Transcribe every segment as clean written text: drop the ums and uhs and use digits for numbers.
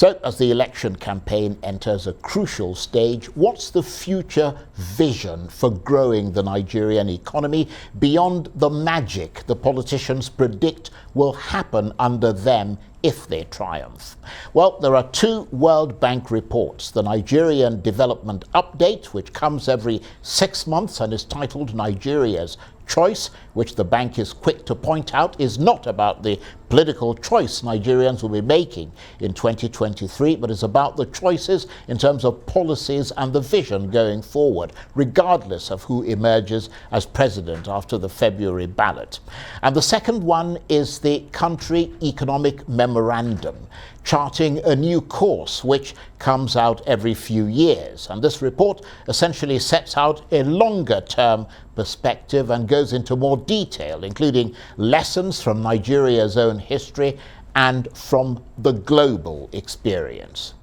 So, as the election campaign enters a crucial stage, what's the future vision for growing the Nigerian economy beyond the magic the politicians predict will happen under them if they triumph? Well, there are two World Bank reports. The Nigerian Development Update, which comes every 6 months and is titled Nigeria's Choice, which the bank is quick to point out is not about the political choice Nigerians will be making in 2023, but is about the choices in terms of policies and the vision going forward, regardless of who emerges as president after the February ballot. And the second one is the Country Economic Memorandum, charting a new course which comes out every few years. And this report essentially sets out a longer-term perspective and goes into more detail, including lessons from Nigeria's own history and from the global experience.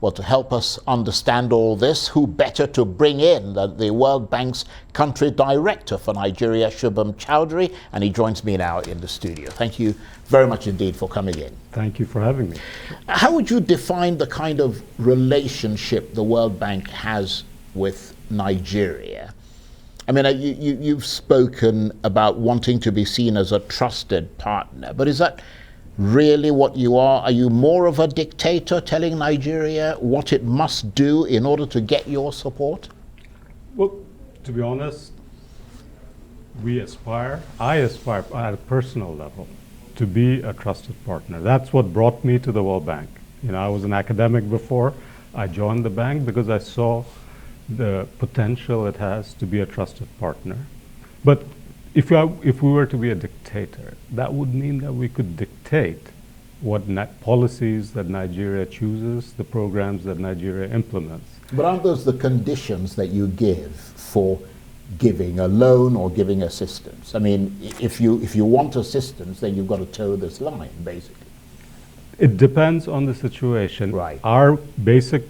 Well, to help us understand all this, who better to bring in than the World Bank's country director for Nigeria, Shubham Chaudhuri, and he joins me now in the studio. Thank you very much indeed for coming in. Thank you for having me. How would you define the kind of relationship the World Bank has with Nigeria? I mean, you've spoken about wanting to be seen as a trusted partner, but is that really what you are? Are you more of a dictator telling Nigeria what it must do in order to get your support? Well, to be honest, I aspire at a personal level to be a trusted partner. That's what brought me to the World Bank. You know, I was an academic before. I joined the bank because I saw the potential it has to be a trusted partner. But if we were to be a dictator, that would mean that we could dictate what policies that Nigeria chooses, the programs that Nigeria implements. But aren't those the conditions that you give for giving a loan or giving assistance? I mean, if you want assistance, then you've got to toe this line, basically. It depends on the situation. Right. Our basic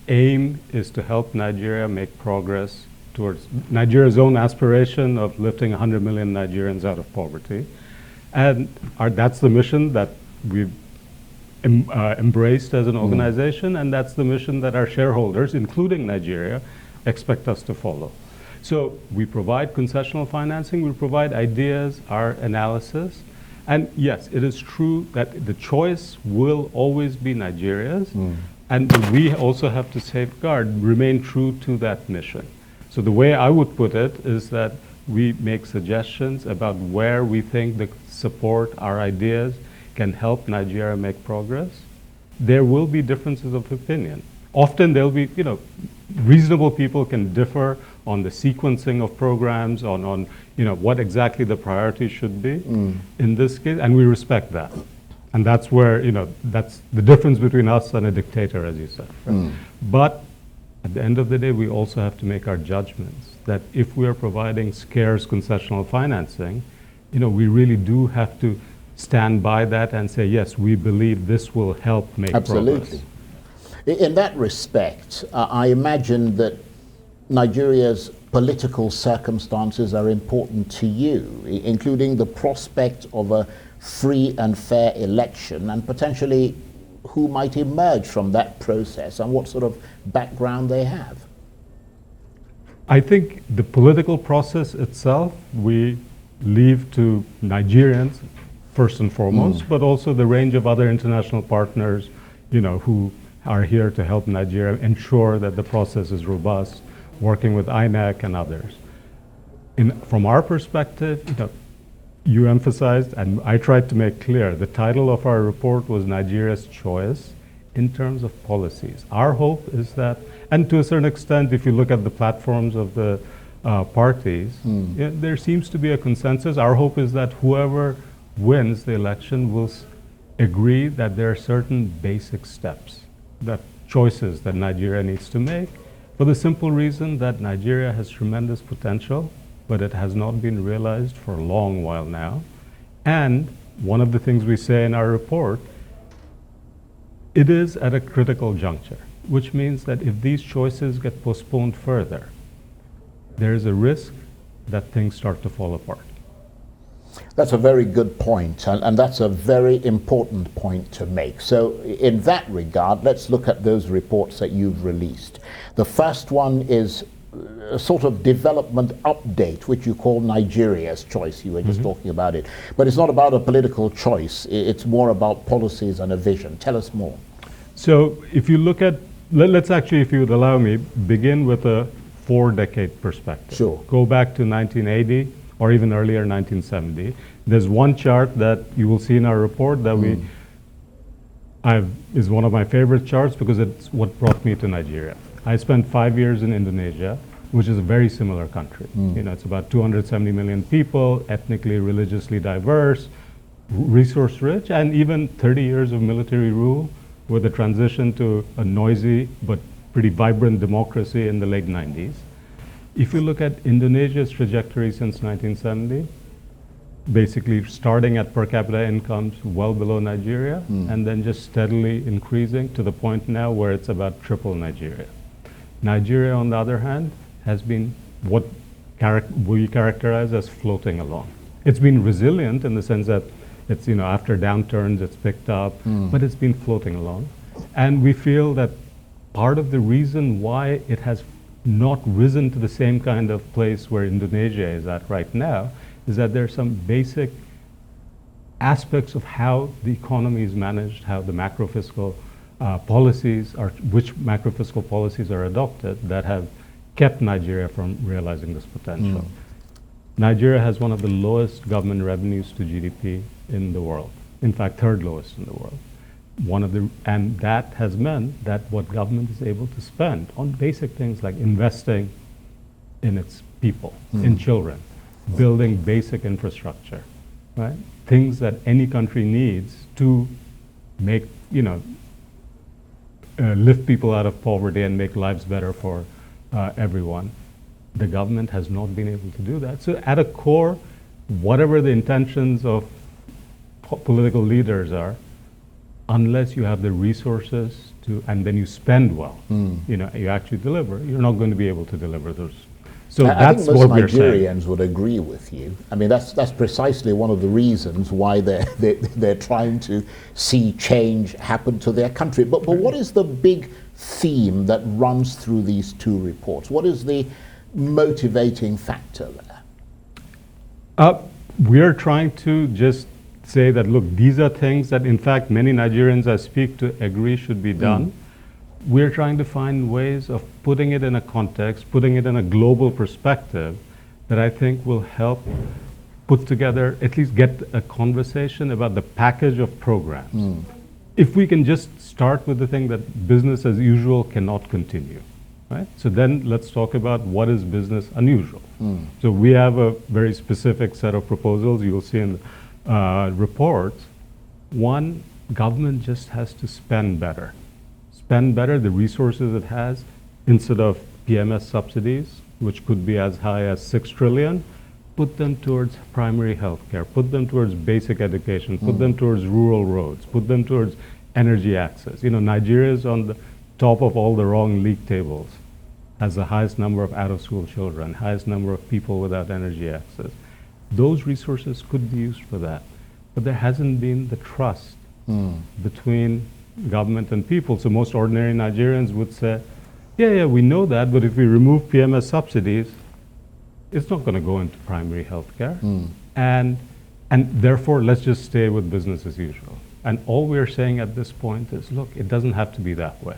aim is to help Nigeria make progress towards Nigeria's own aspiration of lifting 100 million Nigerians out of poverty. And that's the mission that we've embraced as an organization, and that's the mission that our shareholders, including Nigeria, expect us to follow. So we provide concessional financing, we provide ideas, our analysis, and yes, it is true that the choice will always be Nigeria's, and we also have to remain true to that mission. So the way I would put it is that we make suggestions about where we think the support, our ideas, can help Nigeria make progress. There will be differences of opinion. Often there'll be, reasonable people can differ on the sequencing of programs, on what exactly the priorities should be in this case, and we respect that. And that's where, that's the difference between us and a dictator, as you said. But at the end of the day, we also have to make our judgments that if we are providing scarce concessional financing, we really do have to stand by that and say, yes, we believe this will help make progress. In that respect, I imagine that Nigeria's political circumstances are important to you, including the prospect of a free and fair election and potentially who might emerge from that process and what sort of background they have. I think the political process itself, we leave to Nigerians first and foremost, but also the range of other international partners, who are here to help Nigeria ensure that the process is robust, working with INEC and others. From our perspective, you emphasized, and I tried to make clear, the title of our report was Nigeria's Choice in terms of policies. Our hope is that, and to a certain extent, if you look at the platforms of the parties, there seems to be a consensus. Our hope is that whoever wins the election will agree that there are certain basic steps, that choices that Nigeria needs to make, for the simple reason that Nigeria has tremendous potential, but it has not been realized for a long while now. And one of the things we say in our report, it is at a critical juncture, which means that if these choices get postponed further, there is a risk that things start to fall apart. That's a very good point, and that's a very important point to make. So in that regard, let's look at those reports that you've released. The first one is a sort of development update, which you call Nigeria's choice. You were just talking about it. But it's not about a political choice. It's more about policies and a vision. Tell us more. So if you look at, let's actually, if you would allow me, begin with a 4-decade perspective. Sure. Go back to 1980 or even earlier, 1970. There's one chart that you will see in our report that is one of my favorite charts because it's what brought me to Nigeria. I spent 5 years in Indonesia, which is a very similar country. You know, it's about 270 million people, ethnically, religiously diverse, resource rich, and even 30 years of military rule with a transition to a noisy but pretty vibrant democracy in the late 90s. If you look at Indonesia's trajectory since 1970, basically starting at per capita incomes well below Nigeria, and then just steadily increasing to the point now where it's about triple Nigeria. Nigeria, on the other hand, has been what we characterize as floating along. It's been resilient in the sense that it's, you know, after downturns, it's picked up, but it's been floating along. And we feel that part of the reason why it has not risen to the same kind of place where Indonesia is at right now is that there are some basic aspects of how the economy is managed, how the macrofiscal policies are, which macrofiscal policies are adopted that have kept Nigeria from realizing this potential. Nigeria has one of the lowest government revenues to GDP in the world. In fact, third lowest in the world. And that has meant that what government is able to spend on basic things like investing in its people, in children, building basic infrastructure, right? Things that any country needs to make, you know, lift people out of poverty and make lives better for everyone. The government has not been able to do that. So at a core, whatever the intentions of political leaders are, unless you have the resources to, and then you spend well, you know, you actually deliver, you're not going to be able to deliver those. So I that's think what most we're saying. Nigerians would agree with you. I mean, that's precisely one of the reasons why they're trying to see change happen to their country. But what is the big theme that runs through these two reports? What is the motivating factor there? We're trying to just say that, look, these are things that, in fact, many Nigerians I speak to agree should be done. We're trying to find ways of putting it in a context, putting it in a global perspective that I think will help put together, at least get a conversation about the package of programs. If we can just start with the thing that business as usual cannot continue, right? So then let's talk about what is business unusual. So we have a very specific set of proposals you'll see in the reports. One, government just has to spend better. Spend better the resources it has. Instead of PMS subsidies, which could be as high as 6 trillion, put them towards primary health care, put them towards basic education, put them towards rural roads, put them towards energy access. You know, Nigeria is on the top of all the wrong league tables, has the highest number of out-of-school children, highest number of people without energy access. Those resources could be used for that. But there hasn't been the trust between government and people. So most ordinary Nigerians would say, yeah, we know that, but if we remove PMS subsidies, it's not going to go into primary health care. And therefore, let's just stay with business as usual. And all we're saying at this point is, look, it doesn't have to be that way.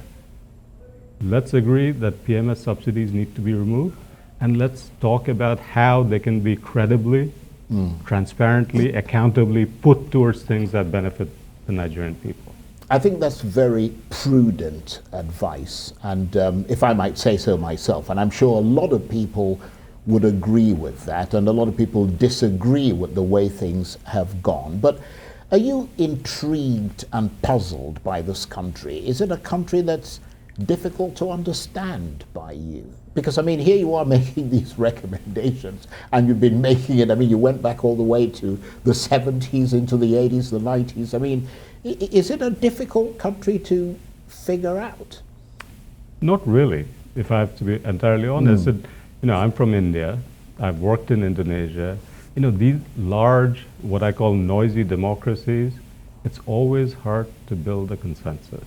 Let's agree that PMS subsidies need to be removed, and let's talk about how they can be credibly, transparently, accountably put towards things that benefit the Nigerian people. I think that's very prudent advice, and if I might say so myself, and I'm sure a lot of people would agree with that, and a lot of people disagree with the way things have gone. But are you intrigued and puzzled by this country? Is it a country that's difficult to understand by you? Because, I mean, here you are making these recommendations, and you've been making it, I mean, you went back all the way to the 70s, into the 80s, the 90s. I mean, is it a difficult country to figure out? Not really, if I have to be entirely honest. You know, I'm from India. I've worked in Indonesia. these large, what I call noisy democracies, it's always hard to build a consensus.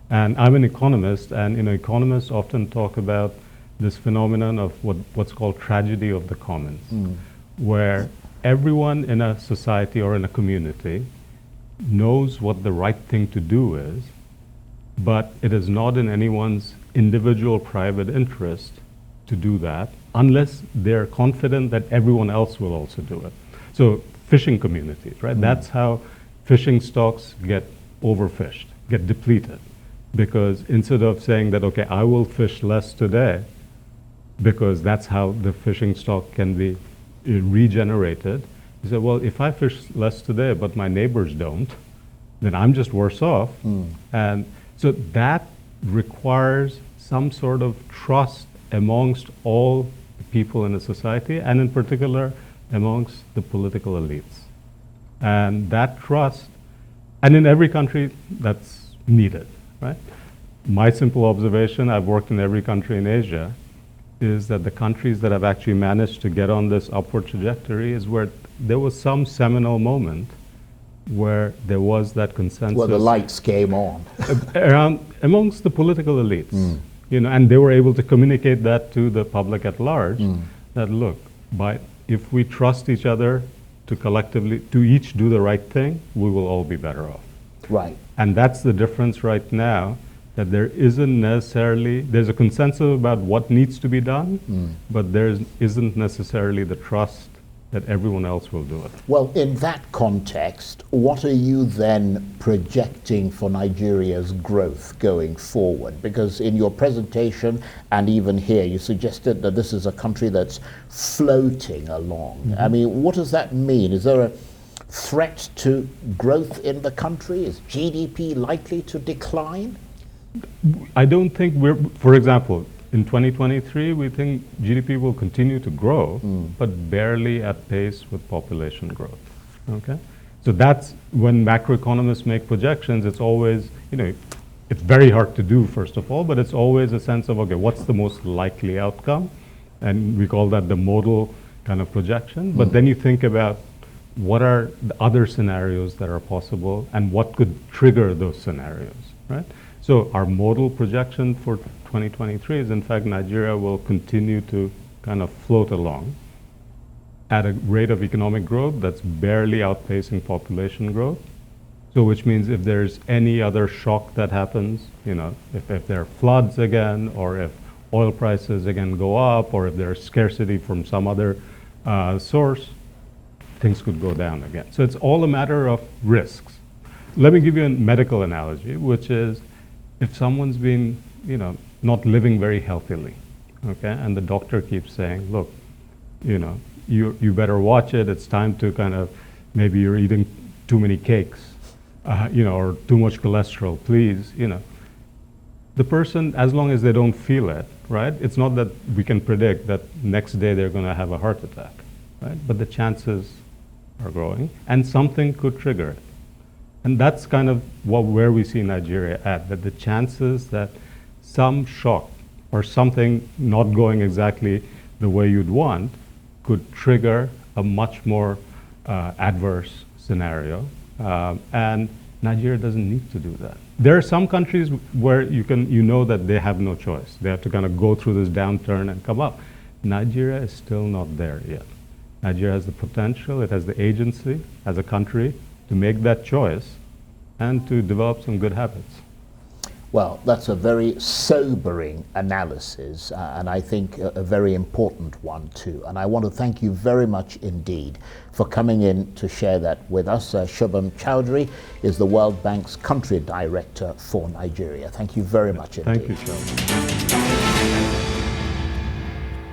And I'm an economist, and economists often talk about this phenomenon of what's called tragedy of the commons, where everyone in a society or in a community knows what the right thing to do is, but it is not in anyone's individual private interest to do that unless they're confident that everyone else will also do it. So fishing communities, right? That's how fishing stocks get overfished, get depleted. Because instead of saying that, okay, I will fish less today, because that's how the fishing stock can be regenerated, you say, well, if I fish less today, but my neighbors don't, then I'm just worse off. And so that requires some sort of trust amongst all the people in a society, and in particular amongst the political elites. And that trust, and in every country, that's needed, right? My simple observation, I've worked in every country in Asia, is that the countries that have actually managed to get on this upward trajectory is where there was some seminal moment where there was that consensus. Where the lights came on. Amongst the political elites. And they were able to communicate that to the public at large, that look, if we trust each other to collectively, to each do the right thing, we will all be better off. Right. And that's the difference right now, that there isn't necessarily, there's a consensus about what needs to be done, but there isn't necessarily the trust that everyone else will do it. Well, in that context, what are you then projecting for Nigeria's growth going forward? Because in your presentation and even here, you suggested that this is a country that's floating along. I mean, what does that mean? Is there a threat to growth in the country? Is GDP likely to decline? I don't think for example, in 2023, we think GDP will continue to grow, but barely at pace with population growth, okay? So that's when macroeconomists make projections, it's always, it's very hard to do, first of all, but it's always a sense of, okay, what's the most likely outcome? And we call that the modal kind of projection. But then you think about what are the other scenarios that are possible and what could trigger those scenarios, right? So our modal projection for 2023 is, in fact, Nigeria will continue to kind of float along at a rate of economic growth that's barely outpacing population growth. So which means if there's any other shock that happens, if there are floods again, or if oil prices again go up, or if there's scarcity from some other source, things could go down again. So it's all a matter of risks. Let me give you a medical analogy, which is if someone's been, not living very healthily, okay, and the doctor keeps saying, look, you better watch it, it's time to kind of, maybe you're eating too many cakes, or too much cholesterol, please, the person, as long as they don't feel it, right, it's not that we can predict that next day they're going to have a heart attack, right, but the chances are growing, and something could trigger it. And that's kind of where we see Nigeria at, that the chances that some shock or something not going exactly the way you'd want could trigger a much more adverse scenario. And Nigeria doesn't need to do that. There are some countries where you know that they have no choice. They have to kind of go through this downturn and come up. Nigeria is still not there yet. Nigeria has the potential, it has the agency as a country to make that choice and to develop some good habits. Well, that's a very sobering analysis, and I think a very important one too. And I want to thank you very much indeed for coming in to share that with us. Chaudhuri is the World Bank's Country Director for Nigeria. Thank you very much indeed. Thank you, Chaudhuri.